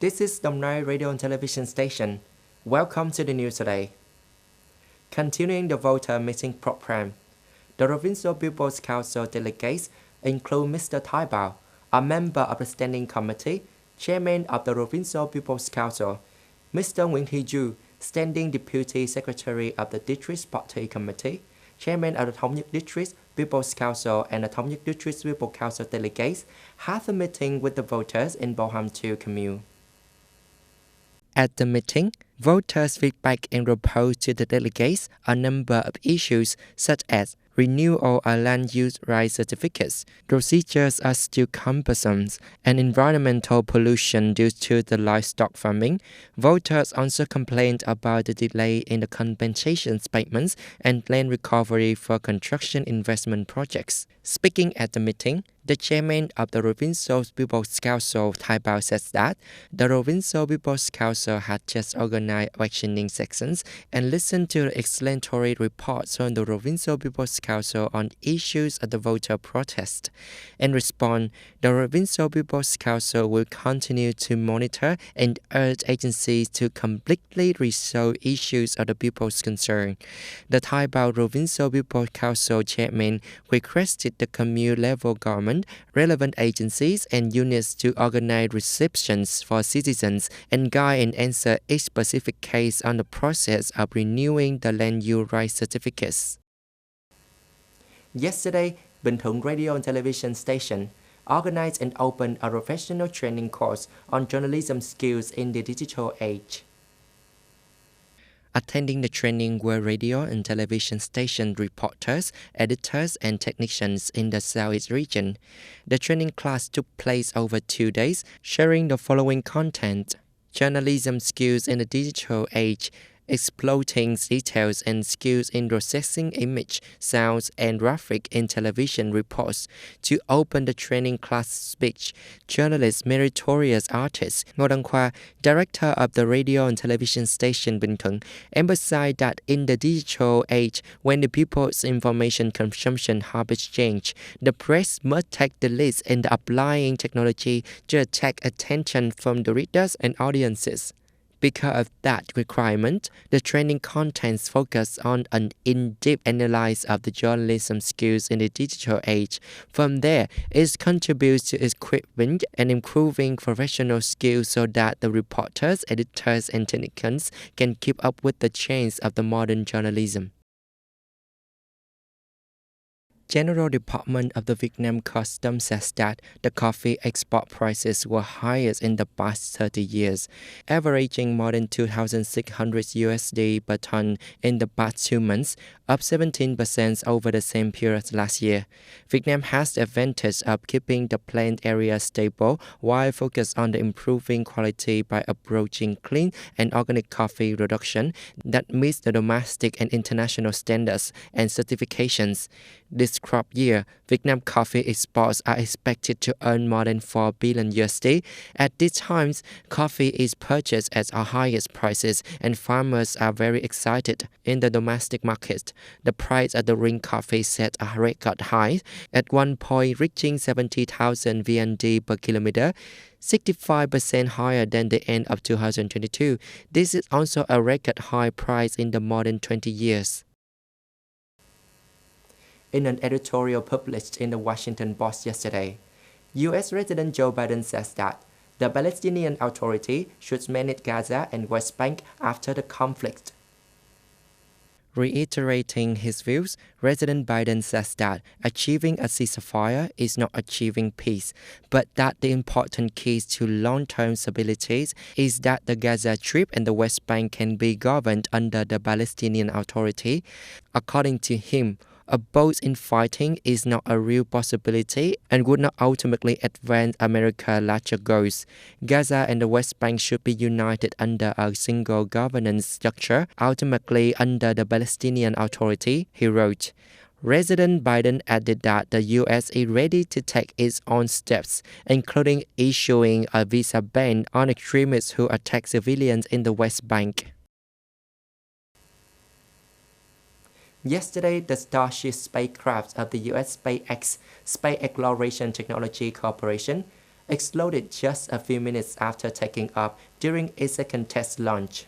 This is Đồng Nai Radio and Television Station. Welcome to the news today. Continuing the voter meeting program, the Provincial People's Council delegates include Mr. Tai Bao, a member of the Standing Committee, Chairman of the Provincial People's Council, Mr. Nguyễn Thị Du, Standing Deputy Secretary of the District Party Committee, Chairman of the Thống Nhất District People's Council and the Thống Nhất District People's Council delegates had a meeting with the voters in Boham 2 commune. At the meeting, voters feedback and proposed to the delegates a number of issues such as renewal of land use right certificates, procedures are still cumbersome, and environmental pollution due to the livestock farming. Voters also complained about the delay in the compensation payments and land recovery for construction investment projects. Speaking at the meeting, the chairman of the Provincial People's Council, Tai Bao, says that the Provincial People's Council had just organized questioning sections and listened to the explanatory reports from the Provincial People's Council on issues of the voter protest. In response, the Provincial People's Council will continue to monitor and urge agencies to completely resolve issues of the people's concern. The Tai Bao Provincial People's Council chairman requested the commune-level government, relevant agencies and units to organize receptions for citizens and guide and answer each specific case on the process of renewing the land use right certificates. Yesterday, Bình Thuận Radio and Television Station organized and opened a professional training course on journalism skills in the digital age. Attending the training were radio and television station reporters, editors, and technicians in the Southeast region. The training class took place over 2 days, sharing the following content: journalism skills in the digital age, exploiting details and skills in processing image, sounds, and graphic in television reports. To open the training class speech, journalist meritorious artist Ngô Đăng Khoa, director of the radio and television station Bình Thuận, emphasized that in the digital age, when the people's information consumption habits change, the press must take the lead in applying technology to attract attention from the readers and audiences. Because of that requirement, the training contents focus on an in-depth analysis of the journalism skills in the digital age. From there, it contributes to equipping and improving professional skills so that the reporters, editors, and technicians can keep up with the change of the modern journalism. General Department of the Vietnam Customs says that the coffee export prices were highest in the past 30 years, averaging more than 2,600 USD per ton in the past 2 months, up 17% over the same period last year. Vietnam has the advantage of keeping the plant area stable while focused on the improving quality by approaching clean and organic coffee production that meets the domestic and international standards and certifications. This crop year, Vietnam coffee exports are expected to earn more than 4 billion USD. At these times, coffee is purchased at our highest prices and farmers are very excited. In the domestic market, the price of the green coffee set a record high at one point reaching 70,000 VND per kilometer, 65% higher than the end of 2022. This is also a record high price in the more than 20 years. In an editorial published in the Washington Post yesterday, U.S. President Joe Biden says that the Palestinian Authority should manage Gaza and West Bank after the conflict. Reiterating his views, President Biden says that achieving a ceasefire is not achieving peace, but that the important key to long-term stability is that the Gaza Strip and the West Bank can be governed under the Palestinian Authority. According to him, a pause in fighting is not a real possibility and would not ultimately advance America's larger goals. Gaza and the West Bank should be united under a single governance structure, ultimately under the Palestinian Authority, he wrote. President Biden added that the U.S. is ready to take its own steps, including issuing a visa ban on extremists who attack civilians in the West Bank. Yesterday, the Starship spacecraft of the U.S. SpaceX Space Exploration Technology Corporation exploded just a few minutes after taking off during its second test launch.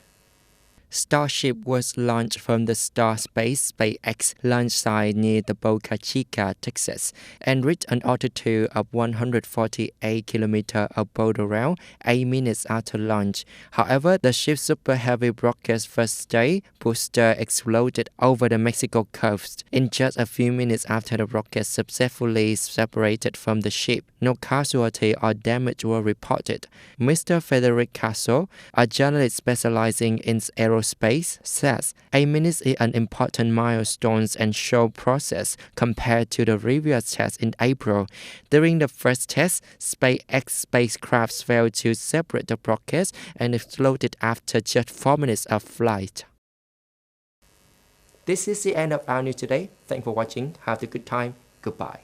Starship was launched from the SpaceX launch site near the Boca Chica, Texas, and reached an altitude of 148 kilometers above around 8 minutes after launch. However, the ship's Super Heavy broadcast first stage booster exploded over the Mexico coast in just a few minutes after the rocket successfully separated from the ship. No casualty or damage were reported. Mr. Frederick Castle, a journalist specializing in aerospace, says 8 minutes is an important milestone and show process compared to the previous test in April. During the first test, SpaceX spacecraft failed to separate the rockets and exploded after just 4 minutes of flight. This is the end of our news today. Thanks for watching. Have a good time. Goodbye.